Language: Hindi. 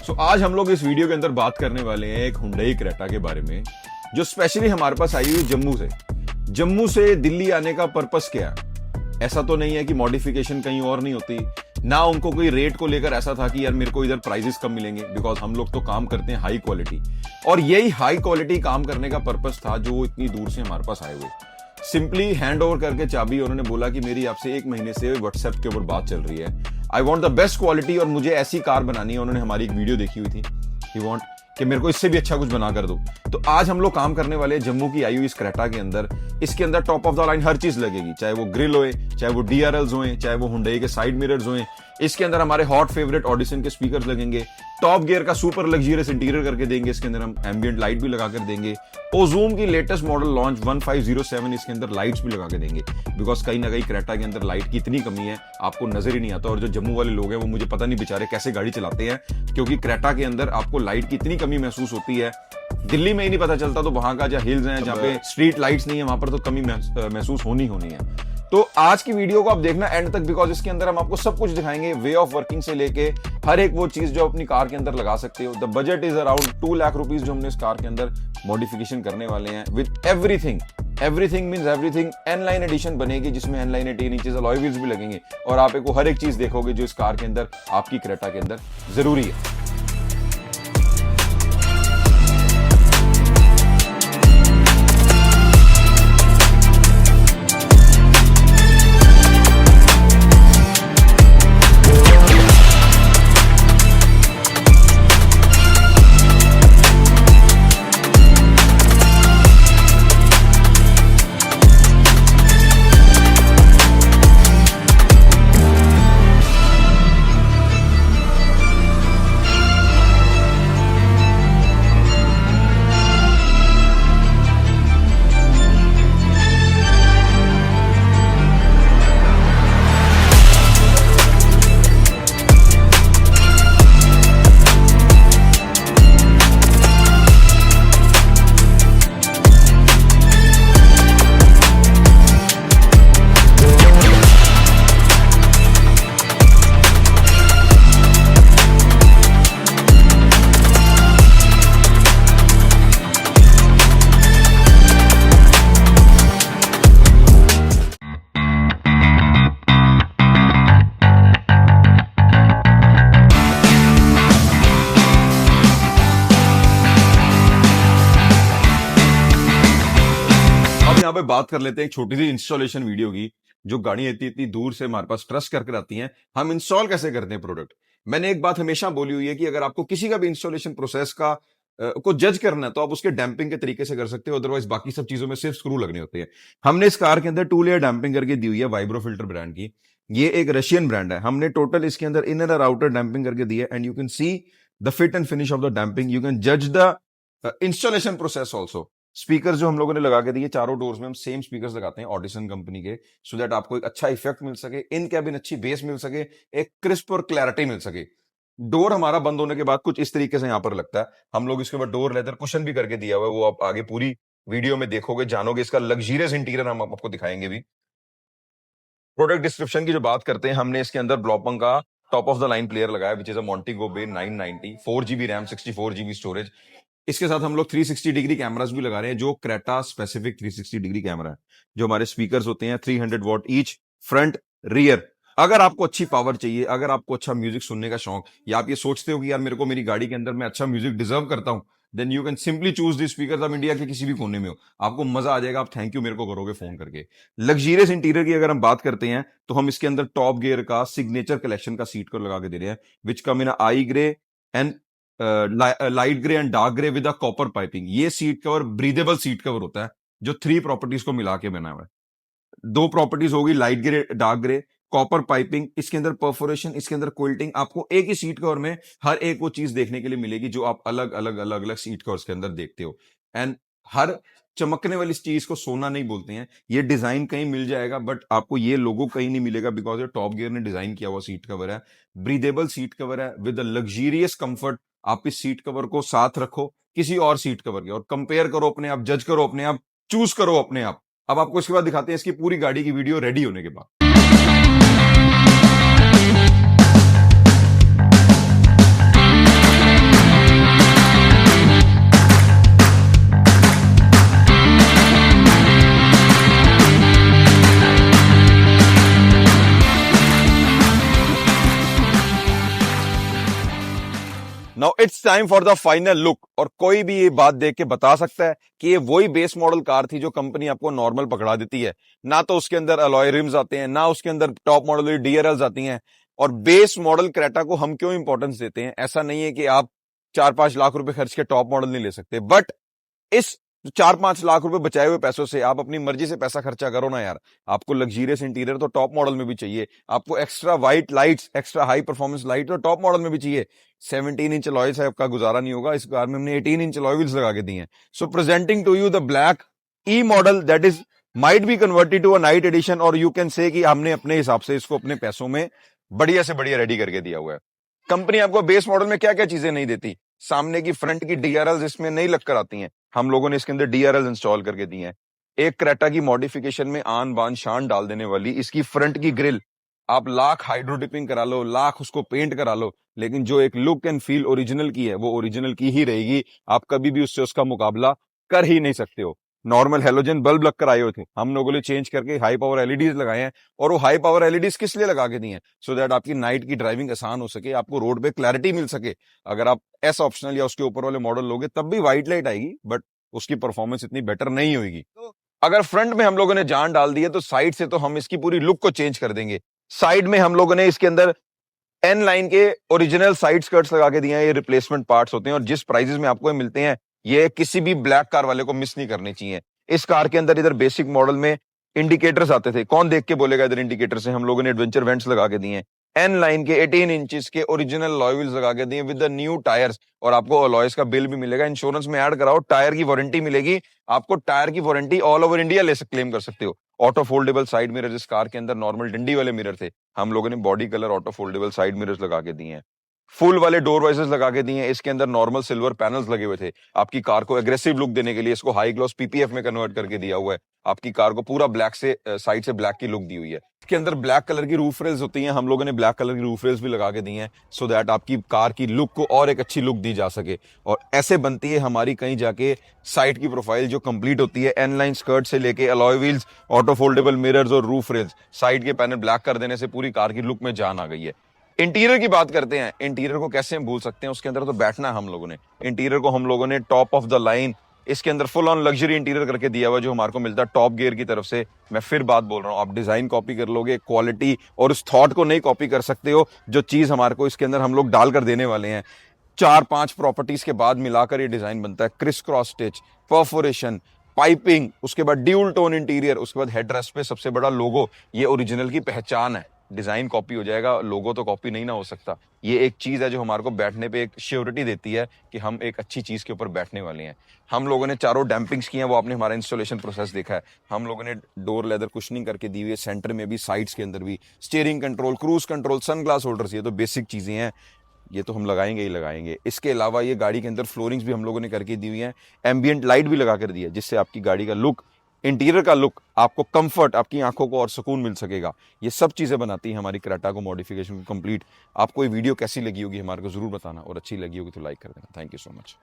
आज हम लोग इस वीडियो के अंदर बात करने वाले हैं एक हुंडई क्रेटा के बारे में, जो स्पेशली हमारे पास आई हुई जम्मू से दिल्ली आने का पर्पस क्या है। ऐसा तो नहीं है कि मॉडिफिकेशन कहीं और नहीं होती, ना उनको कोई रेट को लेकर ऐसा था कि यार मेरे को इधर प्राइजेस कम मिलेंगे, बिकॉज हम लोग तो काम करते हैं हाई क्वालिटी, और यही हाई क्वालिटी काम करने का पर्पस था जो इतनी दूर से हमारे पास आए हुए। सिंपली हैंड ओवर करके चाबी, उन्होंने बोला कि मेरी आपसे 1 महीने से व्हाट्सएप के ऊपर बात चल रही है, I want the best quality और मुझे ऐसी कार बनानी है। उन्होंने हमारी एक वीडियो देखी हुई थी, ही वॉन्ट कि मेरे को इससे भी अच्छा कुछ बना कर दो। तो आज हम लोग काम करने वाले हैं जम्मू की आई हुई इस क्रेटा के अंदर। इसके अंदर टॉप ऑफ द लाइन हर चीज लगेगी, चाहे वो ग्रिल होए, चाहे वो डीआरएल्स होए, चाहे वो हुंडई के साइड मिरर्स होए। इसके अंदर हमारे हॉट फेवरेट ऑडिशन के स्पीकर्स लगेंगे, टॉप गियर का सुपर लग्जरियस इंटीरियर करके देंगे, इसके अंदर हम एम्बिएंट लाइट भी लगा कर देंगे। ओजूम की लेटेस्ट मॉडल लॉन्च 1507 इसके अंदर लाइट्स भी लगा के देंगे, बिकॉज कहीं ना कहीं क्रेटा के अंदर लाइट की इतनी कमी है आपको नजर ही नहीं आता। और जो जम्मू वाले लोग हैं वो मुझे पता नहीं बेचारे कैसे गाड़ी चलाते हैं, क्योंकि क्रेटा के अंदर आपको लाइट की इतनी कमी महसूस होती है। दिल्ली में ही नहीं पता चलता, तो वहां का जहाँ हिल्स हैं, जहाँ पे स्ट्रीट लाइट्स नहीं है, वहां पर तो कमी महसूस होनी है। तो आज की वीडियो को आप देखना एंड तक, बिकॉज इसके अंदर हम आपको सब कुछ दिखाएंगे, वे ऑफ वर्किंग से लेके हर एक वो चीज जो अपनी कार के अंदर लगा सकते हो। The budget is around 2 lakh rupees जो हमने इस कार के अंदर मॉडिफिकेशन करने वाले हैं with everything means everything. N line edition बनेगी जिसमें N line 18 inches alloy wheels भी लगेंगे, और आप एक हर एक चीज देखोगे जो इस कार के अंदर आपकी क्रेटा के अंदर जरूरी है। यहाँ पे बात कर लेते हैं एक छोटी सी इंस्टॉलेशन वीडियो की, जो गाड़ी इतनी दूर से हमारे पास ट्रस्ट करके आती हैं, हम इंस्टॉल कैसे करते हैं प्रोडक्ट। मैंने एक बात हमेशा बोली हुई है कि अगर आपको किसी का भी इंस्टॉलेशन प्रोसेस का को जज करना है तो आप उसके डैम्पिंग के तरीके से कर सकते हो, अदरवाइज बाकी सब चीजों में सिर्फ स्क्रू लगने होते हैं। हमने इस कार के अंदर 2 लेयर डैम्पिंग करके दी हुई है वाइब्रो फिल्टर ब्रांड की। ये एक रशियन ब्रांड है। हमने टोटल इसके अंदर इनर और आउटर डैम्पिंग करके दी है, and you can see the fit and finish of the damping, you can जज the installation process also. Speaker जो हम लोगों ने लगा के दिए, चारों डोर्स में हम सेम स्पीकर्स लगाते हैं ऑडिशन कंपनी के, सो दैट आपको एक अच्छा इफेक्ट मिल सके, इन कैबिन अच्छी बेस मिल सके, एक क्रिस्प और क्लैरिटी मिल सके। डोर हमारा बंद होने के बाद कुछ इस तरीके से यहां पर लगता है। हम लोग इसके बाद डोर लेदर कुशन भी करके दिया हुआ है, वो आप आगे पूरी वीडियो में देखोगे, जानोगे। इसका लग्जरियस इंटीरियर हम आपको दिखाएंगे भी। प्रोडक्ट डिस्क्रिप्शन की जो बात करते हैं, हमने इसके अंदर ब्लॉपंग का top of the line player लगाया, which is a Montego Bay 990, 4 GB RAM, 64 GB storage. इसके साथ हम लोग 360 डिग्री कैमरास भी लगा रहे हैं, जो क्रेटा स्पेसिफिक 360 डिग्री कैमरा है। जो हमारे स्पीकर्स होते हैं 300 वॉट ईच, फ्रंट रियर। अगर आपको अच्छी पावर चाहिए, अगर आपको अच्छा म्यूजिक सुनने का शौक, या आप ये सोचते हो कि यार मेरे को मेरी गाड़ी के अंदर मैं अच्छा म्यूजिक डिजर्व करता हूं, then you can simply choose the speakers. आप इंडिया के किसी भी कोने में हो, आपको मजा आ जाएगा, आप थैंक यू मेरे को करोगे फोन करके। लग्जरियस इंटीरियर की अगर हम बात करते हैं तो हम इसके अंदर टॉप गियर का सिग्नेचर कलेक्शन का सीट कवर लगा के दे रहे हैं, which come in ice grey and light grey and dark grey with a copper piping. ये seat cover breathable seat cover होता है, जो 3 प्रॉपर्टीज को मिला के बना हुआ है। 2 प्रॉपर्टीज होगी, light grey, dark grey, copper piping, इसके अंदर परफोरेशन, इसके अंदर क्विल्टिंग। आपको एक ही सीट कवर में हर एक वो चीज देखने के लिए मिलेगी जो आप अलग अलग सीट कवर्स के अंदर देखते हो। एंड हर चमकने वाली चीज को सोना नहीं बोलते हैं। ये डिजाइन कहीं मिल जाएगा, बट आपको ये लोगो कहीं नहीं मिलेगा, बिकॉज ये टॉप गियर ने डिजाइन किया हुआ सीट कवर है। ब्रीदेबल सीट कवर है विद अ लग्जरियस कंफर्ट। आप इस सीट कवर को साथ रखो किसी और सीट कवर के और कंपेयर करो अपने आप, जज करो अपने आप, चूज करो अपने आप। अब आपको इसके बाद दिखाते हैं इसकी पूरी गाड़ी की वीडियो रेडी होने के बाद। Now it's time for the final look. और कोई भी ये बात देख के बता सकता है कि ये वही बेस मॉडल कार थी जो कंपनी आपको नॉर्मल पकड़ा देती है? ना तो उसके अंदर अलॉय रिम्स आते हैं, ना उसके अंदर टॉप मॉडल डीआरएल्स आती हैं। और बेस मॉडल क्रेटा को हम क्यों इंपॉर्टेंस देते हैं? ऐसा नहीं है कि आप 4-5 लाख रुपए खर्च के टॉप मॉडल नहीं ले सकते, बट इस 4-5 लाख रुपए बचाए हुए पैसों से आप अपनी मर्जी से पैसा खर्चा करो ना यार। आपको लग्जरियस इंटीरियर तो टॉप मॉडल में भी चाहिए, आपको extra white lights, extra high performance light तो टॉप मॉडल में भी चाहिए। 17 इंच अलॉय से आपका गुजारा नहीं होगा, इस कार में हमने 18 इंच अलॉय व्हील्स लगा के दिए हैं। So presenting to you the black E model that is might be converted to a night edition, और यू कैन से कि हमने अपने हिसाब से इसको अपने पैसों में बढ़िया से बढ़िया रेडी करके दिया हुआ है। कंपनी आपको बेस मॉडल में क्या क्या चीजें नहीं देती? सामने की फ्रंट की डीआरएल इसमें नहीं लगकर आती हैं, हम लोगों ने इसके अंदर डीआरएल इंस्टॉल करके दी है। एक क्रेटा की मॉडिफिकेशन में आन बान शान डाल देने वाली इसकी फ्रंट की ग्रिल, आप लाख हाइड्रो डिपिंग करा लो, लाख उसको पेंट करा लो, लेकिन जो एक लुक एंड फील ओरिजिनल की है वो ओरिजिनल की ही रहेगी। आप कभी भी उससे उसका मुकाबला कर ही नहीं सकते हो। नॉर्मल हेलोजन बल्ब लगकर आए हुए थे, हम लोगों ने चेंज करके हाई पावर एलईडीज लगाए हैं। और वो हाई पावर एलईडीज किस लिए लगा के दी हैं? सो दैट आपकी नाइट की ड्राइविंग आसान हो सके, आपको रोड पे क्लैरिटी मिल सके। अगर आप एस ऑप्शनल या उसके ऊपर वाले मॉडल लोगे तब भी व्हाइट लाइट आएगी, बट उसकी परफॉर्मेंस इतनी बेटर नहीं होगी। तो अगर फ्रंट में हम लोगों ने जान डाल दी है तो साइड से तो हम इसकी पूरी लुक को चेंज कर देंगे। साइड में हम लोगों ने इसके अंदर एन लाइन के ओरिजिनल साइड स्कर्ट्स लगा के दिए हैं, ये रिप्लेसमेंट पार्ट्स होते हैं और जिस प्राइजेस में आपको ये मिलते हैं ये किसी भी ब्लैक कार वाले को मिस नहीं करने चाहिए। इस कार के अंदर इधर बेसिक मॉडल में इंडिकेटर्स आते थे, कौन देख के बोलेगा इधर इंडिकेटर से? हम लोगों ने एडवेंचर वेंट्स लगा के दिए हैं। एन लाइन के 18 इंचेस के ओरिजिनल अलॉय व्हील्स लगा के दिए विद द न्यू टायर्स, और आपको अलॉयज का बिल भी मिलेगा। इंश्योरेंस में ऐड कराओ, टायर की वारंटी मिलेगी आपको। टायर की वारंटी ऑल ओवर इंडिया ले क्लेम कर सकते हो। ऑटो फोल्डेबल साइड मिरर, जिस कार के अंदर नॉर्मल डंडी वाले मिरर थे, हम लोगों ने body colour auto foldable side mirrors लगा के दिए हैं। फुल वाले डोर वाइजर्स लगा के दिए हैं। इसके अंदर नॉर्मल सिल्वर पैनल्स लगे हुए थे, आपकी कार को एग्रेसिव लुक देने के लिए इसको हाई ग्लॉस पीपीएफ में कन्वर्ट करके दिया हुआ है। आपकी कार को पूरा ब्लैक से साइड से ब्लैक की लुक दी हुई है। इसके अंदर ब्लैक कलर की रूफ रेल्स होती हैं, हम लोगों ने ब्लैक कलर की रूफ रेल्स भी लगा के दी हैं, सो दैट आपकी कार की लुक को और एक अच्छी लुक दी जा सके। और ऐसे बनती है हमारी कहीं जाके साइड की प्रोफाइल जो कंप्लीट होती है, एन लाइन स्कर्ट से लेके alloy wheels, auto foldable mirrors और रूफ रेल्स, साइड के पैनल ब्लैक कर देने से पूरी कार की लुक में जान आ गई है। इंटीरियर की बात करते हैं, इंटीरियर को कैसे हम भूल सकते हैं? उसके अंदर तो बैठना है हम लोगों ने। इंटीरियर को हम लोगों ने टॉप ऑफ द लाइन इसके अंदर फुल ऑन लग्जरी इंटीरियर करके दिया हुआ, जो हमारे को मिलता है टॉप गियर की तरफ से। मैं फिर बात बोल रहा हूं, आप डिजाइन कॉपी कर लोगे, क्वालिटी और उस थॉट को नहीं कॉपी कर सकते हो जो चीज हमारे को इसके अंदर हम लोग डालकर देने वाले हैं। 4-5 प्रॉपर्टीज के बाद मिलाकर ये डिजाइन बनता है। Criss cross stitch, perforation, piping, उसके बाद ड्यूल टोन इंटीरियर, उसके बाद हेडरेस्ट पे सबसे बड़ा लोगो। ये ओरिजिनल की पहचान है। डिजाइन कॉपी हो जाएगा, लोगो तो कॉपी नहीं ना हो सकता। ये एक चीज है जो हमारे को बैठने पे एक श्योरिटी देती है कि हम एक अच्छी चीज के ऊपर बैठने वाले हैं। हम लोगों ने चारों डैम्पिंग्स की हैं, वो आपने हमारा इंस्टॉलेशन प्रोसेस देखा है। हम लोगों ने डोर लेदर कुशनिंग करके दी हुई है, सेंटर में भी, साइड्स के अंदर भी। Steering control, cruise control, sunglass holders, ये तो बेसिक चीजें हैं, ये तो हम लगाएंगे ही लगाएंगे। इसके अलावा ये गाड़ी के अंदर फ्लोरिंग्स भी हम लोगों ने करके दी हुई है, एम्बियंट लाइट भी लगा कर दी है, जिससे आपकी गाड़ी का लुक, इंटीरियर का लुक, आपको कंफर्ट, आपकी आंखों को और सुकून मिल सकेगा। ये सब चीजें बनाती है हमारी क्रेटा को मॉडिफिकेशन कंप्लीट। आपको ये वीडियो कैसी लगी होगी हमारे को जरूर बताना, और अच्छी लगी होगी तो लाइक कर देना। Thank you so much.